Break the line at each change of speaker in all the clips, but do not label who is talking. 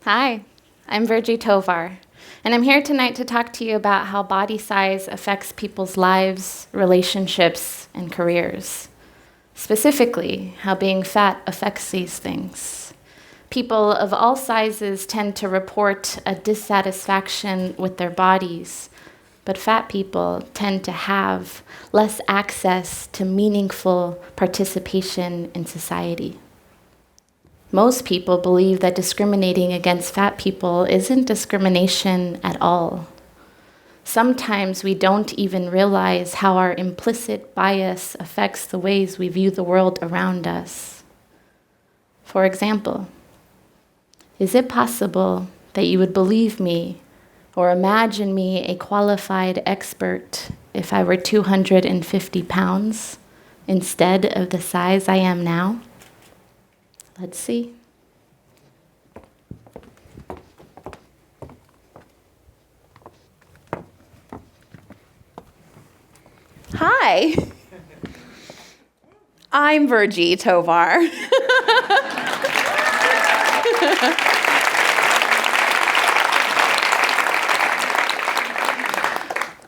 Hi, I'm Virgie Tovar, and I'm here tonight to talk to you about how body size affects people's lives, relationships, and careers. Specifically, how being fat affects these things. People of all sizes tend to report a dissatisfaction with their bodies, but fat people tend to have less access to meaningful participation in society. Most people believe that discriminating against fat people isn't discrimination at all. Sometimes we don't even realize how our implicit bias affects the ways we view the world around us. For example, is it possible that you would believe me or imagine me a qualified expert if I were 250 pounds instead of the size I am now? Let's see.
Hi, I'm Virgie Tovar.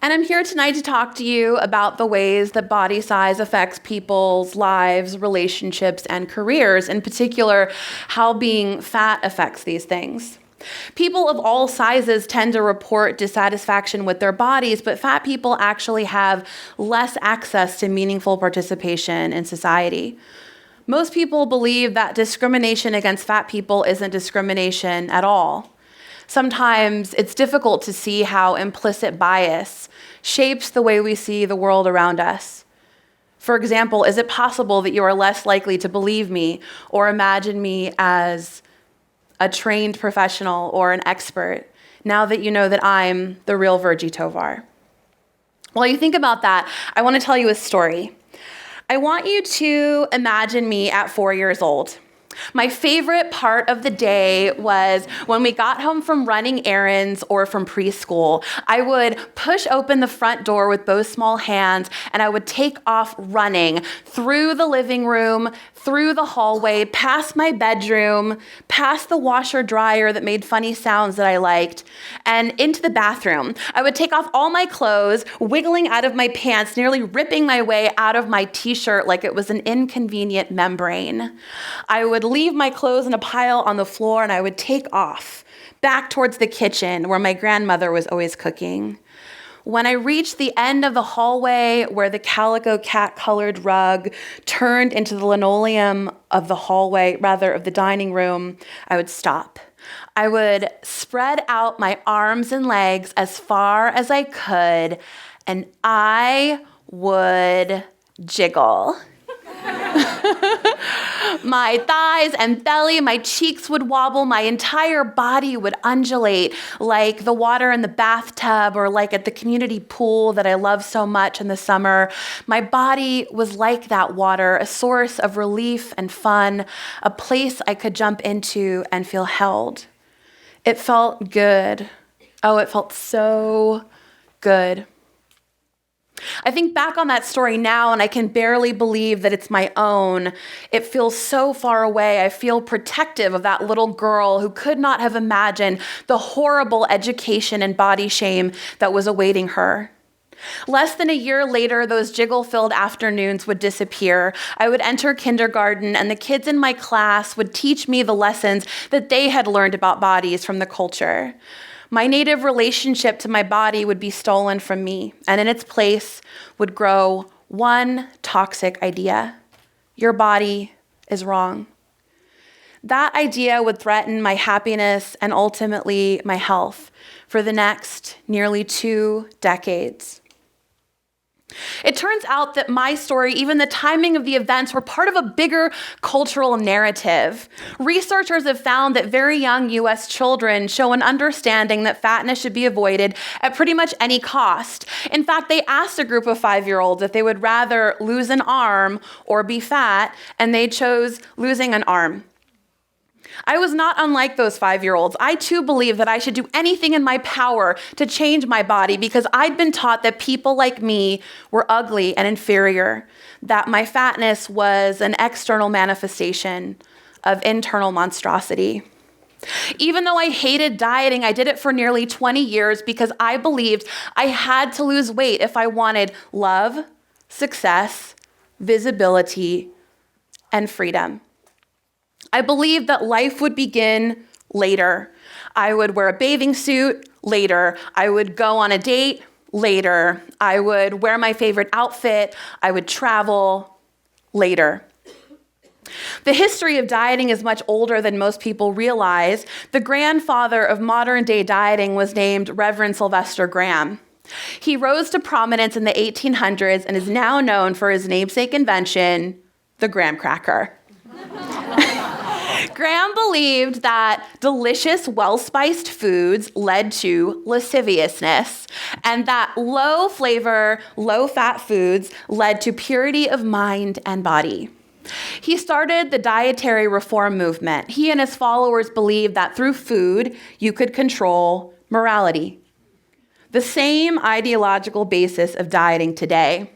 And I'm here tonight to talk to you about the ways that body size affects people's lives, relationships, and careers, in particular, how being fat affects these things. People of all sizes tend to report dissatisfaction with their bodies, but fat people actually have less access to meaningful participation in society. Most people believe that discrimination against fat people isn't discrimination at all. Sometimes it's difficult to see how implicit bias shapes the way we see the world around us. For example, is it possible that you are less likely to believe me or imagine me as a trained professional or an expert now that you know that I'm the real Virgie Tovar? While you think about that, I want to tell you a story. I want you to imagine me at 4 years old. My favorite part of the day was when we got home from running errands or from preschool. I would push open the front door with both small hands and I would take off running through the living room, through the hallway, past my bedroom, past the washer dryer that made funny sounds that I liked, and into the bathroom. I would take off all my clothes, wiggling out of my pants, nearly ripping my way out of my t-shirt like it was an inconvenient membrane. I would leave my clothes in a pile on the floor and I would take off back towards the kitchen where my grandmother was always cooking. When I reached the end of the hallway where the calico cat-colored rug turned into the linoleum of the hallway, rather of the dining room, I would stop. I would spread out my arms and legs as far as I could, and I would jiggle. My thighs and belly, my cheeks would wobble, my entire body would undulate like the water in the bathtub or like at the community pool that I love so much in the summer. My body was like that water, a source of relief and fun, a place I could jump into and feel held. It felt good. Oh, it felt so good. I think back on that story now and I can barely believe that it's my own. It feels so far away. I feel protective of that little girl who could not have imagined the horrible education and body shame that was awaiting her. Less than a year later, those jiggle-filled afternoons would disappear. I would enter kindergarten and the kids in my class would teach me the lessons that they had learned about bodies from the culture. My native relationship to my body would be stolen from me, and in its place would grow one toxic idea: your body is wrong. That idea would threaten my happiness and ultimately my health for the next nearly 2 decades. It turns out that my story, even the timing of the events, were part of a bigger cultural narrative. Researchers have found that very young U.S. children show an understanding that fatness should be avoided at pretty much any cost. In fact, they asked a group of 5-year-olds if they would rather lose an arm or be fat, and they chose losing an arm. I was not unlike those 5-year-olds. I too believed that I should do anything in my power to change my body because I'd been taught that people like me were ugly and inferior, that my fatness was an external manifestation of internal monstrosity. Even though I hated dieting, I did it for nearly 20 years because I believed I had to lose weight if I wanted love, success, visibility, and freedom. I believed that life would begin later. I would wear a bathing suit later. I would go on a date later. I would wear my favorite outfit. I would travel later. The history of dieting is much older than most people realize. The grandfather of modern-day dieting was named Reverend Sylvester Graham. He rose to prominence in the 1800s and is now known for his namesake invention, the graham cracker. Graham believed that delicious, well-spiced foods led to lasciviousness, and that low-flavor, low-fat foods led to purity of mind and body. He started the dietary reform movement. He and his followers believed that through food, you could control morality. The same ideological basis of dieting today.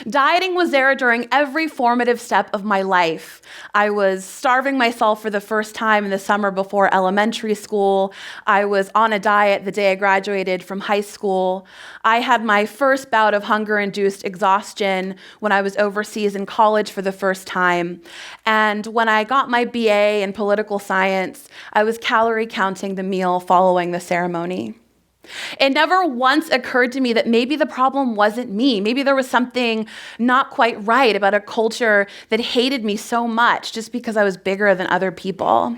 Dieting was there during every formative step of my life. I was starving myself for the first time in the summer before elementary school. I was on a diet the day I graduated from high school. I had my first bout of hunger-induced exhaustion when I was overseas in college for the first time. And when I got my BA in political science, I was calorie counting the meal following the ceremony. It never once occurred to me that maybe the problem wasn't me. Maybe there was something not quite right about a culture that hated me so much just because I was bigger than other people.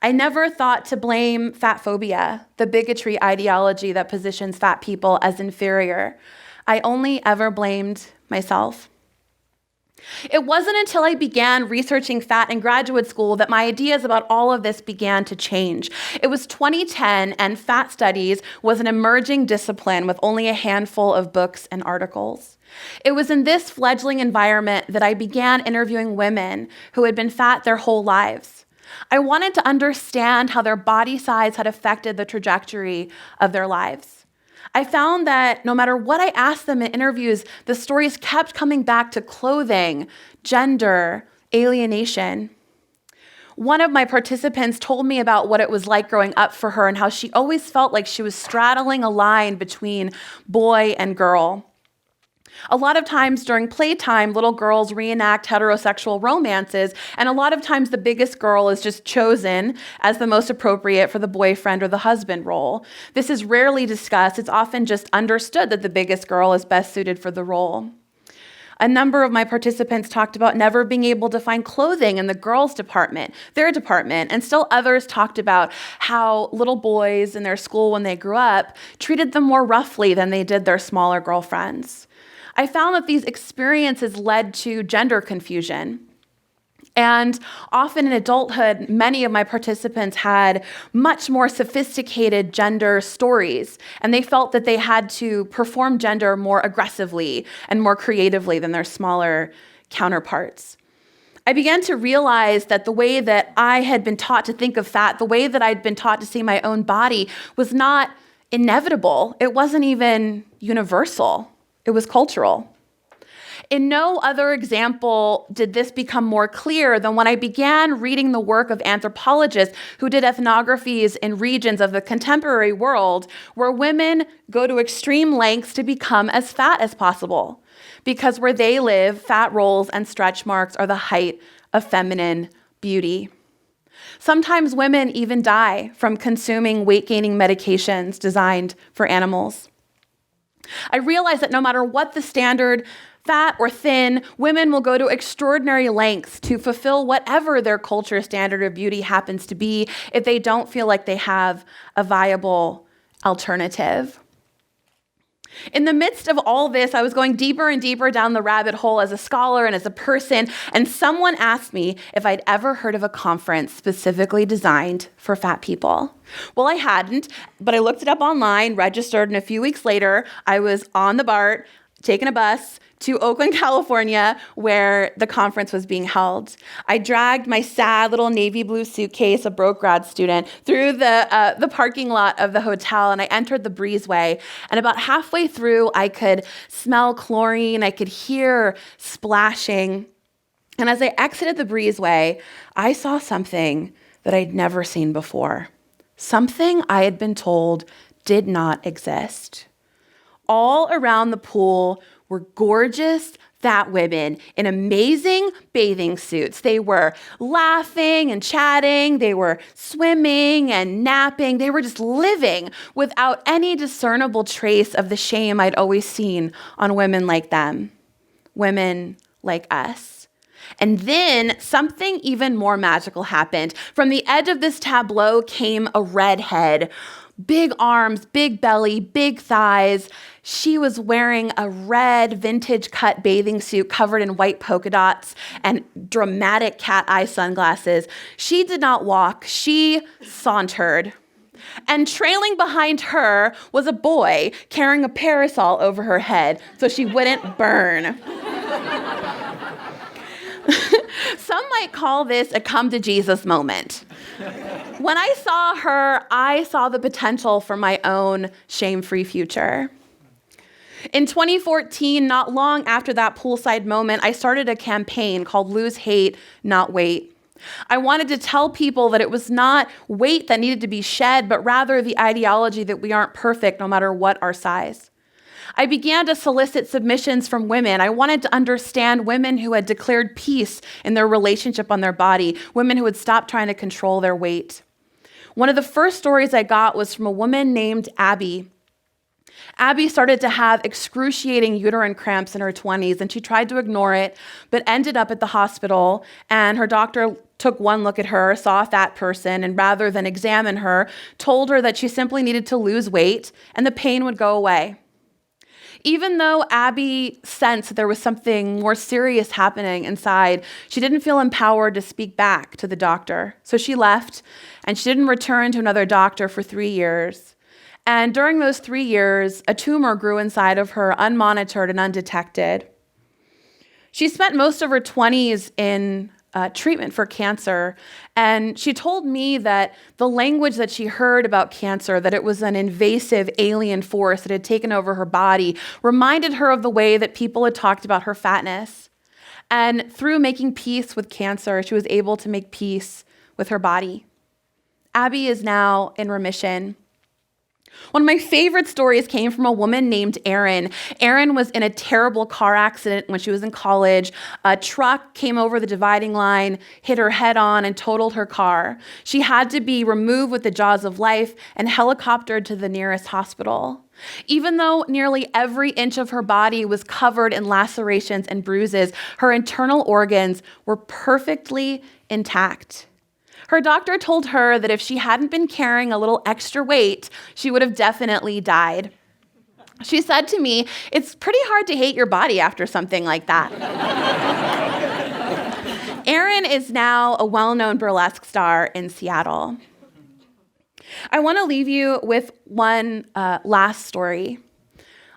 I never thought to blame fat phobia, the bigotry ideology that positions fat people as inferior. I only ever blamed myself. It wasn't until I began researching fat in graduate school that my ideas about all of this began to change. It was 2010, and fat studies was an emerging discipline with only a handful of books and articles. It was in this fledgling environment that I began interviewing women who had been fat their whole lives. I wanted to understand how their body size had affected the trajectory of their lives. I found that no matter what I asked them in interviews, the stories kept coming back to clothing, gender, alienation. One of my participants told me about what it was like growing up for her and how she always felt like she was straddling a line between boy and girl. A lot of times during playtime, little girls reenact heterosexual romances, and a lot of times the biggest girl is just chosen as the most appropriate for the boyfriend or the husband role. This is rarely discussed. It's often just understood that the biggest girl is best suited for the role. A number of my participants talked about never being able to find clothing in the girls' department, their department, and still others talked about how little boys in their school when they grew up treated them more roughly than they did their smaller girlfriends. I found that these experiences led to gender confusion. And often in adulthood, many of my participants had much more sophisticated gender stories, and they felt that they had to perform gender more aggressively and more creatively than their smaller counterparts. I began to realize that the way that I had been taught to think of fat, the way that I'd been taught to see my own body, was not inevitable. It wasn't even universal. It was cultural. In no other example did this become more clear than when I began reading the work of anthropologists who did ethnographies in regions of the contemporary world where women go to extreme lengths to become as fat as possible, because where they live, fat rolls and stretch marks are the height of feminine beauty. Sometimes women even die from consuming weight-gaining medications designed for animals. I realize that no matter what the standard, fat or thin, women will go to extraordinary lengths to fulfill whatever their culture standard of beauty happens to be if they don't feel like they have a viable alternative. In the midst of all this, I was going deeper and deeper down the rabbit hole as a scholar and as a person, and someone asked me if I'd ever heard of a conference specifically designed for fat people. Well, I hadn't, but I looked it up online, registered, and a few weeks later, I was on the BART, taking a bus to Oakland, California, where the conference was being held. I dragged my sad little navy blue suitcase, a broke grad student, through the parking lot of the hotel, and I entered the breezeway. And about halfway through, I could smell chlorine, I could hear splashing. And as I exited the breezeway, I saw something that I'd never seen before. Something I had been told did not exist. All around the pool were gorgeous, fat women in amazing bathing suits. They were laughing and chatting. They were swimming and napping. They were just living without any discernible trace of the shame I'd always seen on women like them, women like us. And then something even more magical happened. From the edge of this tableau came a redhead. Big arms, big belly, big thighs. She was wearing a red vintage cut bathing suit covered in white polka dots and dramatic cat eye sunglasses. She did not walk, she sauntered. And trailing behind her was a boy carrying a parasol over her head so she wouldn't burn. Some might call this a come to Jesus moment. When I saw her, I saw the potential for my own shame-free future. In 2014, not long after that poolside moment, I started a campaign called Lose Hate, Not Weight. I wanted to tell people that it was not weight that needed to be shed, but rather the ideology that we aren't perfect no matter what our size. I began to solicit submissions from women. I wanted to understand women who had declared peace in their relationship on their body, women who had stopped trying to control their weight. One of the first stories I got was from a woman named Abby. Abby started to have excruciating uterine cramps in her 20s, and she tried to ignore it, but ended up at the hospital, and her doctor took one look at her, saw a fat person, and rather than examine her, told her that she simply needed to lose weight, and the pain would go away. Even though Abby sensed that there was something more serious happening inside, she didn't feel empowered to speak back to the doctor. So she left, and she didn't return to another doctor for 3 years. And during those 3 years, a tumor grew inside of her, unmonitored and undetected. She spent most of her 20s in treatment for cancer, and she told me that the language that she heard about cancer, that it was an invasive alien force that had taken over her body, reminded her of the way that people had talked about her fatness. And through making peace with cancer, she was able to make peace with her body. Abby is now in remission. One of my favorite stories came from a woman named Erin. Erin was in a terrible car accident when she was in college. A truck came over the dividing line, hit her head on, and totaled her car. She had to be removed with the jaws of life and helicoptered to the nearest hospital. Even though nearly every inch of her body was covered in lacerations and bruises, her internal organs were perfectly intact. Her doctor told her that if she hadn't been carrying a little extra weight, she would have definitely died. She said to me, "It's pretty hard to hate your body after something like that." Erin is now a well-known burlesque star in Seattle. I want to leave you with one last story.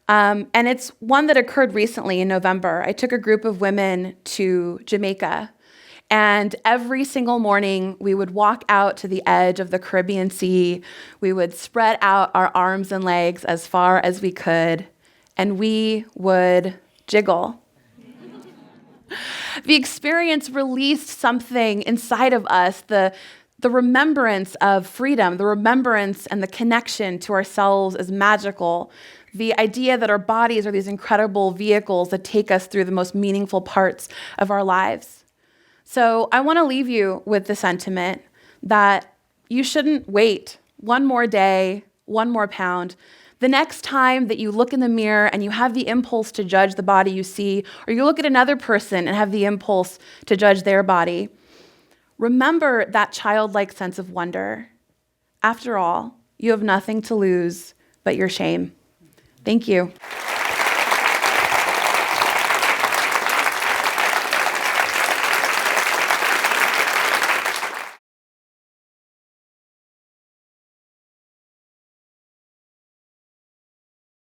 And it's one that occurred recently in November. I took a group of women to Jamaica. And every single morning, we would walk out to the edge of the Caribbean Sea. We would spread out our arms and legs as far as we could, and we would jiggle. The experience released something inside of us, the remembrance of freedom, the remembrance and the connection to ourselves as magical, the idea that our bodies are these incredible vehicles that take us through the most meaningful parts of our lives. So I want to leave you with the sentiment that you shouldn't wait one more day, one more pound. The next time that you look in the mirror and you have the impulse to judge the body you see, or you look at another person and have the impulse to judge their body, remember that childlike sense of wonder. After all, you have nothing to lose but your shame. Thank you.